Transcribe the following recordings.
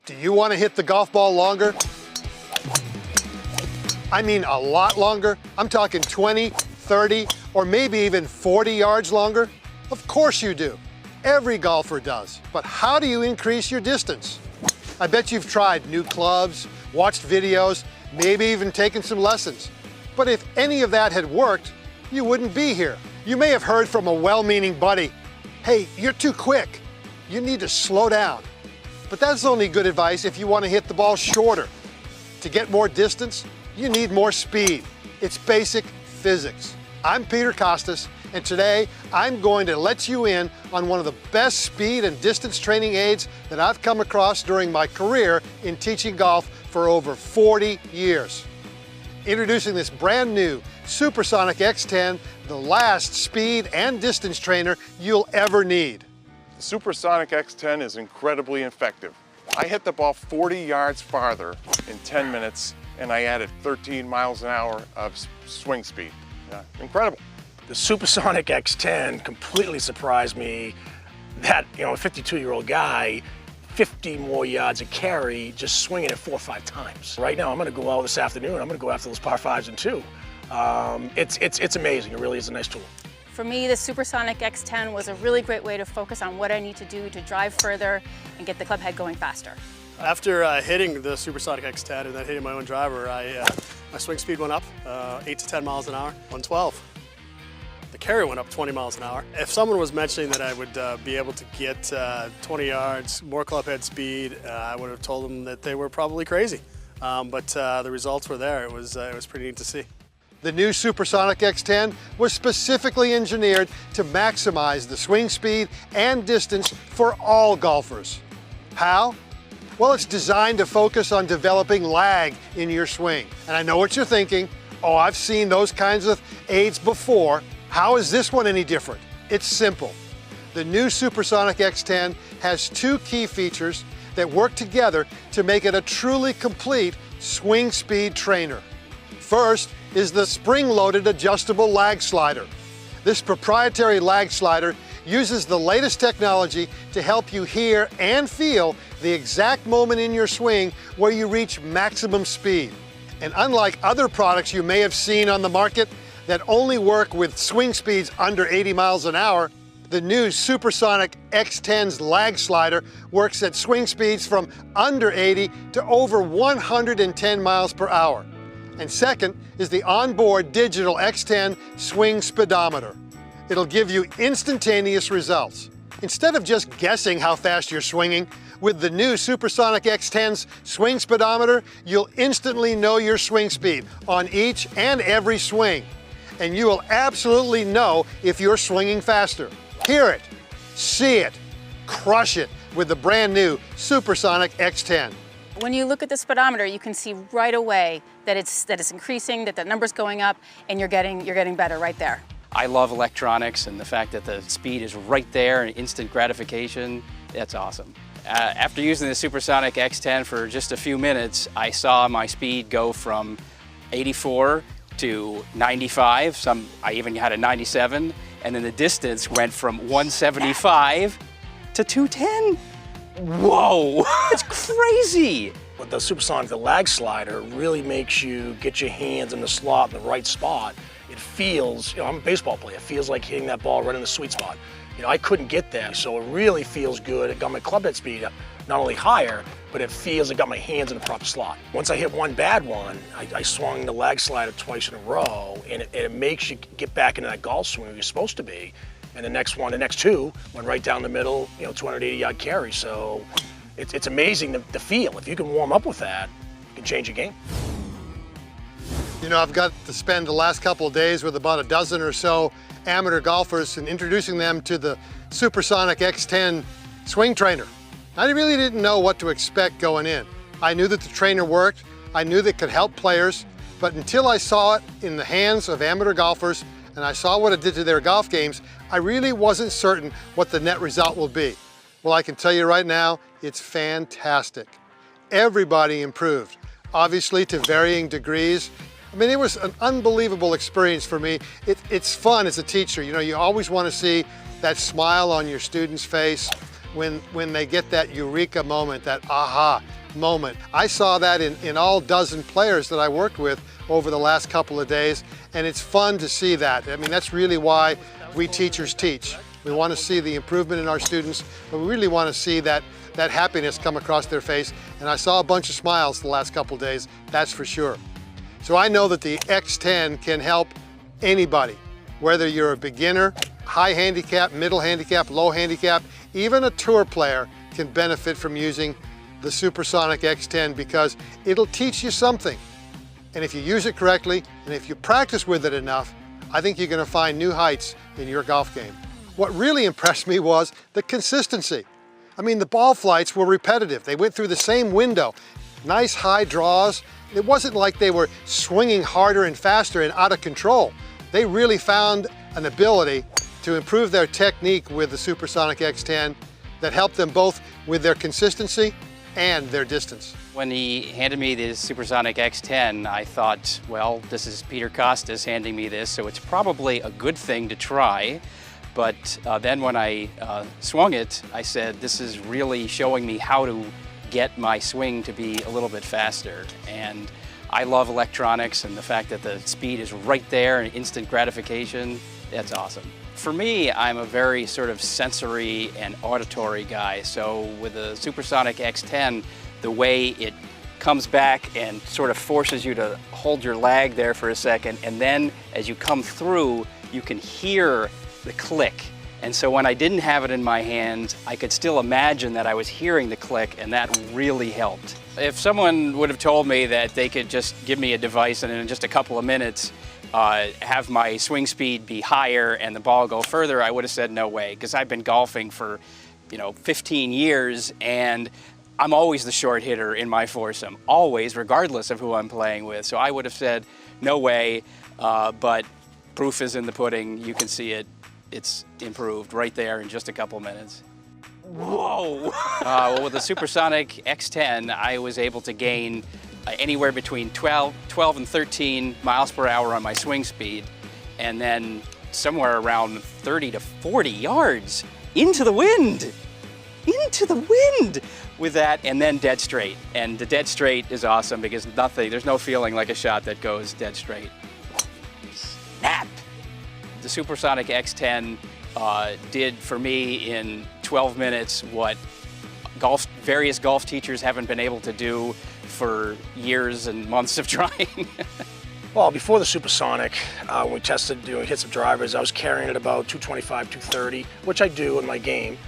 Do you want to hit the golf ball longer? I mean a lot longer. I'm talking 20, 30, or maybe even 40 yards longer. Of course you do. Every golfer does. But how do you increase your distance? I bet you've tried new clubs, watched videos, maybe even taken some lessons. But if any of that had worked, you wouldn't be here. You may have heard from a well-meaning buddy, hey, you're too quick. You need to slow down. But that's only good advice if you want to hit the ball shorter. To get more distance, you need more speed. It's basic physics. I'm Peter Costas, and today I'm going to let you in on one of the best speed and distance training aids that I've come across during my career in teaching golf for over 40 years. Introducing this brand new Supersonic X10, the last speed and distance trainer you'll ever need. The Supersonic X10 is incredibly effective. I hit the ball 40 yards farther in 10 minutes, and I added 13 miles an hour of swing speed. Yeah, incredible. The Supersonic X10 completely surprised me that, a 52-year-old guy, 50 more yards of carry, just swinging it 4 or 5 times. Right now, I'm gonna go out this afternoon, I'm gonna go after those par 5s and 2. It's amazing, it really is a nice tool. For me, the Supersonic X10 was a really great way to focus on what I need to do to drive further and get the club head going faster. After hitting the Supersonic X10 and then hitting my own driver, my swing speed went up 8 to 10 miles an hour, 112. The carry went up 20 miles an hour. If someone was mentioning that I would be able to get 20 yards, more club head speed, I would have told them that they were probably crazy. But the results were there. It was pretty neat to see. The new Supersonic X10 was specifically engineered to maximize the swing speed and distance for all golfers. How? Well, it's designed to focus on developing lag in your swing. And I know what you're thinking, oh, I've seen those kinds of aids before. How is this one any different? It's simple. The new Supersonic X10 has 2 key features that work together to make it a truly complete swing speed trainer. First is the spring-loaded adjustable lag slider. This proprietary lag slider uses the latest technology to help you hear and feel the exact moment in your swing where you reach maximum speed. And unlike other products you may have seen on the market that only work with swing speeds under 80 miles an hour, the new Supersonic X10's lag slider works at swing speeds from under 80 to over 110 miles per hour. And second is the onboard digital X10 SwingSpeedometer. It'll give you instantaneous results. Instead of just guessing how fast you're swinging, with the new Supersonic X10's SwingSpeedometer, you'll instantly know your swing speed on each and every swing. And you will absolutely know if you're swinging faster. Hear it, see it, crush it with the brand new Supersonic X10. When you look at the speedometer, you can see right away that it's increasing, that the number's going up, and you're getting better right there. I love electronics, and the fact that the speed is right there and instant gratification, that's awesome. After using the Supersonic X10 for just a few minutes, I saw my speed go from 84 to 95, I even had a 97, and then the distance went from 175 to 210. Whoa, it's crazy. With the Supersonic, the lag slider really makes you get your hands in the slot in the right spot. It feels, I'm a baseball player, it feels like hitting that ball right in the sweet spot. I couldn't get there, so it really feels good. It got my club head speed up, not only higher, but it feels it got my hands in the proper slot. Once I hit one bad one, I swung the lag slider twice in a row, and it makes you get back into that golf swing where you're supposed to be. And the next 2 went right down the middle, 280-yard carry. So it's amazing the feel. If you can warm up with that, you can change your game. I've got to spend the last couple of days with about a dozen or so amateur golfers and introducing them to the Supersonic X10 swing trainer. I really didn't know what to expect going in. I knew that the trainer worked, I knew that it could help players, but until I saw it in the hands of amateur golfers and I saw what it did to their golf games, I really wasn't certain what the net result will be. Well, I can tell you right now, it's fantastic. Everybody improved, obviously to varying degrees. I mean, it was an unbelievable experience for me. It's fun as a teacher. You always want to see that smile on your student's face when they get that eureka moment, that aha moment. I saw that in all dozen players that I worked with over the last couple of days, and it's fun to see that. I mean, that's really why we teachers teach. We want to see the improvement in our students, but we really want to see that happiness come across their face, and I saw a bunch of smiles the last couple of days, that's for sure. So I know that the X10 can help anybody, whether you're a beginner, high handicap, middle handicap, low handicap, even a tour player can benefit from using the Supersonic X10 because it'll teach you something. And if you use it correctly, and if you practice with it enough, I think you're going to find new heights in your golf game. What really impressed me was the consistency. I mean, the ball flights were repetitive. They went through the same window. Nice high draws. It wasn't like they were swinging harder and faster and out of control. They really found an ability to improve their technique with the Supersonic X10 that helped them both with their consistency and their distance. When he handed me the Supersonic X10, I thought, well, this is Peter Costas handing me this, so it's probably a good thing to try. But then when I swung it, I said, this is really showing me how to get my swing to be a little bit faster. And I love electronics, and the fact that the speed is right there and instant gratification, that's awesome. For me, I'm a very sort of sensory and auditory guy. So with the Supersonic X10, the way it comes back and sort of forces you to hold your lag there for a second, and then as you come through, you can hear the click. And so when I didn't have it in my hand, I could still imagine that I was hearing the click, and that really helped. If someone would have told me that they could just give me a device and in just a couple of minutes have my swing speed be higher and the ball go further, I would have said no way, because I've been golfing for 15 years, and I'm always the short hitter in my foursome, always, regardless of who I'm playing with. So I would have said no way, but proof is in the pudding. You can see it. It's improved right there in just a couple minutes. Whoa! Well, with the Supersonic X10, I was able to gain anywhere between 12 and 13 miles per hour on my swing speed, and then somewhere around 30 to 40 yards into the wind. Into the wind with that, and then dead straight. And the dead straight is awesome because there's no feeling like a shot that goes dead straight. Snap! The Supersonic X10 did for me in 12 minutes what various golf teachers haven't been able to do for years and months of trying. Well, before the Supersonic, when we tested doing hits of drivers, I was carrying it about 225, 230, which I do in my game.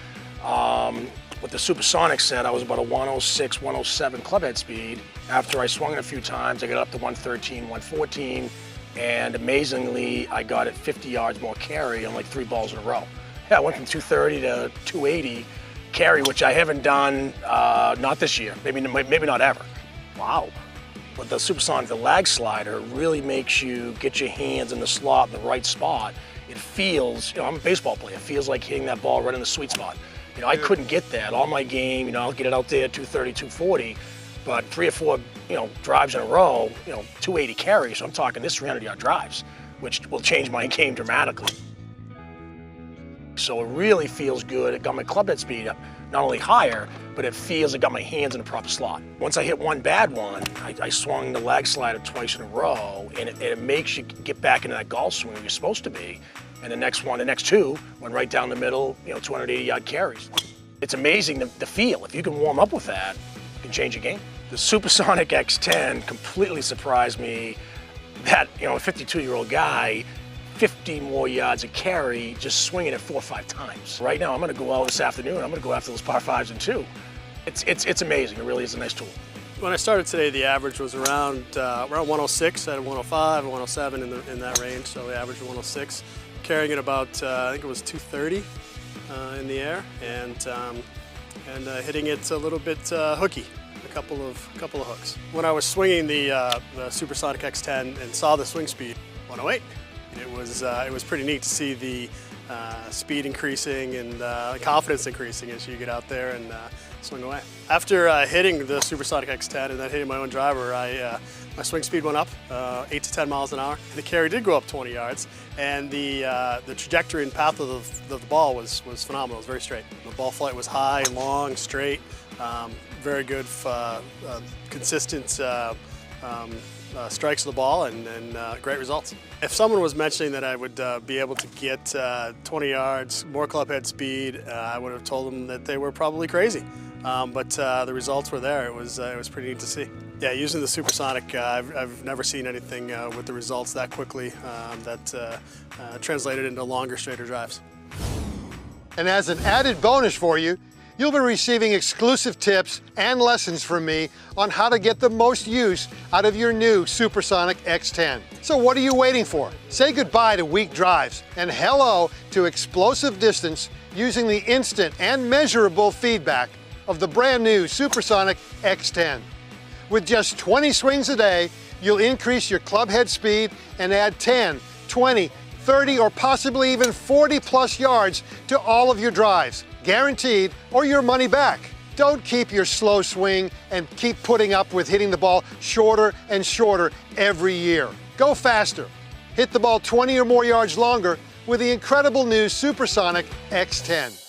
With the Supersonic set, I was about a 106, 107 clubhead speed. After I swung it a few times, I got up to 113, 114, and amazingly, I got it 50 yards more carry on like 3 balls in a row. Yeah, I went from 230 to 280 carry, which I haven't done, not this year, maybe not ever. Wow. With the Supersonic, the lag slider really makes you get your hands in the slot in the right spot. It feels, I'm a baseball player, it feels like hitting that ball right in the sweet spot. I couldn't get that. All my game, I'll get it out there 230, 240, but 3 or 4, drives in a row, 280 carry, so I'm talking this 300-yard drives, which will change my game dramatically. So it really feels good. It got my clubhead speed up, not only higher, but it feels it got my hands in the proper slot. Once I hit one bad one, I swung the lag slider twice in a row, and it makes you get back into that golf swing where you're supposed to be. And the next 2 went right down the middle, 280-yard carries. It's amazing the feel. If you can warm up with that, you can change your game. The Supersonic X10 completely surprised me that, a 52-year-old guy, 50 more yards of carry, just swinging it 4 or 5 times. Right now, I'm gonna go out this afternoon, I'm gonna go after those par 5s and 2. It's amazing, it really is a nice tool. When I started today, the average was around 106, I had 105 and 107 in that range, so the average was 106. Carrying it about, I think it was 230 in the air, and hitting it a little bit hooky, a couple of hooks. When I was swinging the Supersonic X10 and saw the swing speed, 108. It was pretty neat to see the speed increasing and confidence increasing as you get out there and swing away. After hitting the Supersonic X10 and then hitting my own driver, my swing speed went up 8 to 10 miles an hour. The carry did go up 20 yards, and the trajectory and path of the ball was phenomenal. It was very straight. The ball flight was high, long, straight, very good, consistent strikes of the ball, and great results. If someone was mentioning that I would be able to get 20 yards, more club head speed, I would have told them that they were probably crazy. But the results were there. It was pretty neat to see. Yeah, using the Supersonic, I've never seen anything with the results that quickly that translated into longer, straighter drives. And as an added bonus for you, you'll be receiving exclusive tips and lessons from me on how to get the most use out of your new Supersonic X10. So what are you waiting for? Say goodbye to weak drives and hello to explosive distance using the instant and measurable feedback of the brand new Supersonic X10. With just 20 swings a day, you'll increase your club head speed and add 10, 20, 30, or possibly even 40 plus yards to all of your drives, guaranteed, or your money back. Don't keep your slow swing and keep putting up with hitting the ball shorter and shorter every year. Go faster. Hit the ball 20 or more yards longer with the incredible new Supersonic X10.